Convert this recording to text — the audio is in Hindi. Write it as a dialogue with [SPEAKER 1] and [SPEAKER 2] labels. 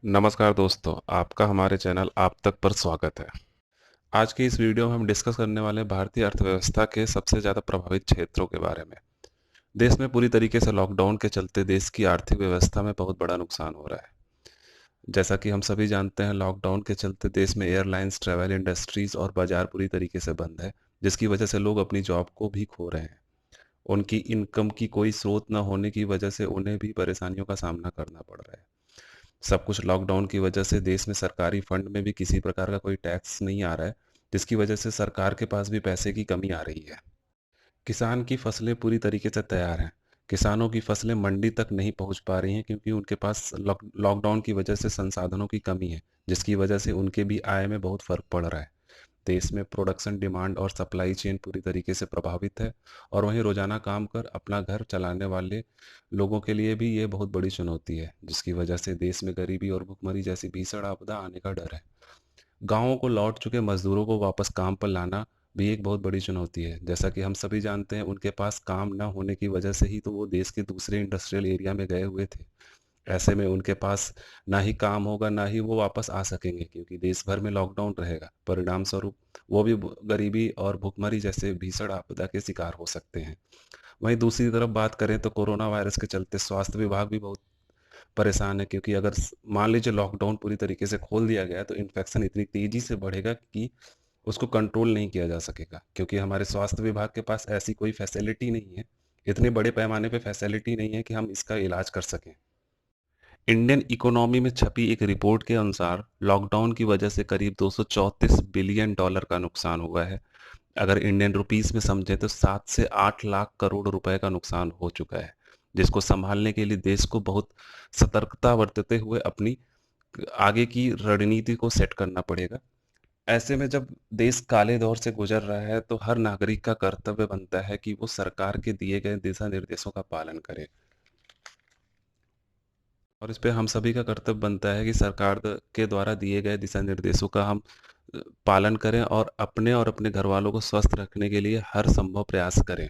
[SPEAKER 1] नमस्कार दोस्तों, आपका हमारे चैनल आप तक पर स्वागत है। आज की इस वीडियो में हम डिस्कस करने वाले हैं भारतीय अर्थव्यवस्था के सबसे ज़्यादा प्रभावित क्षेत्रों के बारे में। देश में पूरी तरीके से लॉकडाउन के चलते देश की आर्थिक व्यवस्था में बहुत बड़ा नुकसान हो रहा है। जैसा कि हम सभी जानते हैं, लॉकडाउन के चलते देश में एयरलाइंस, ट्रैवल इंडस्ट्रीज और बाजार पूरी तरीके से बंद है, जिसकी वजह से लोग अपनी जॉब को भी खो रहे हैं। उनकी इनकम की कोई स्रोत न होने की वजह से उन्हें भी परेशानियों का सामना करना पड़ रहा है। सब कुछ लॉकडाउन की वजह से देश में सरकारी फंड में भी किसी प्रकार का कोई टैक्स नहीं आ रहा है, जिसकी वजह से सरकार के पास भी पैसे की कमी आ रही है। किसान की फसलें पूरी तरीके से तैयार हैं। किसानों की फसलें मंडी तक नहीं पहुंच पा रही हैं क्योंकि उनके पास लॉकडाउन की वजह से संसाधनों की कमी है, जिसकी वजह से उनके भी आय में बहुत फर्क पड़ रहा है। देश में प्रोडक्शन डिमांड और सप्लाई चेन पूरी तरीके से प्रभावित है, और वहीं रोजाना काम कर अपना घर चलाने वाले लोगों के लिए भी ये बहुत बड़ी चुनौती है, जिसकी वजह से देश में गरीबी और भुखमरी जैसी भीषण आपदा आने का डर है। गांवों को लौट चुके मजदूरों को वापस काम पर लाना भी एक बहुत बड़ी चुनौती है। जैसा कि हम सभी जानते हैं, उनके पास काम न होने की वजह से ही तो वो देश के दूसरे इंडस्ट्रियल एरिया में गए हुए थे। ऐसे में उनके पास ना ही काम होगा, ना ही वो वापस आ सकेंगे, क्योंकि देश भर में लॉकडाउन रहेगा। परिणाम स्वरूप वो भी गरीबी और भुखमरी जैसे भीषण आपदा के शिकार हो सकते हैं। वहीं दूसरी तरफ बात करें तो कोरोना वायरस के चलते स्वास्थ्य विभाग भी बहुत परेशान है, क्योंकि अगर मान लीजिए लॉकडाउन पूरी तरीके से खोल दिया गया तो इन्फेक्शन इतनी तेजी से बढ़ेगा कि उसको कंट्रोल नहीं किया जा सकेगा, क्योंकि हमारे स्वास्थ्य विभाग के पास ऐसी कोई फैसिलिटी नहीं है, इतने बड़े पैमाने पे फैसिलिटी नहीं है कि हम इसका इलाज कर सकें। इंडियन इकोनॉमी में छपी एक रिपोर्ट के अनुसार लॉकडाउन की वजह से करीब 234 बिलियन डॉलर का नुकसान हुआ है। अगर इंडियन रुपीस में समझे तो 7 से 8 लाख करोड़ रुपए का नुकसान हो चुका है, जिसको संभालने के लिए देश को बहुत सतर्कता बरतते हुए अपनी आगे की रणनीति को सेट करना पड़ेगा। ऐसे में जब देश काले दौर से गुजर रहा है तो हर नागरिक का कर्तव्य बनता है कि वो सरकार के दिए गए दिशा निर्देशों का पालन करे, और इस पे हम सभी का कर्तव्य बनता है कि सरकार के द्वारा दिए गए दिशा निर्देशों का हम पालन करें और अपने घर वालों को स्वस्थ रखने के लिए हर संभव प्रयास करें।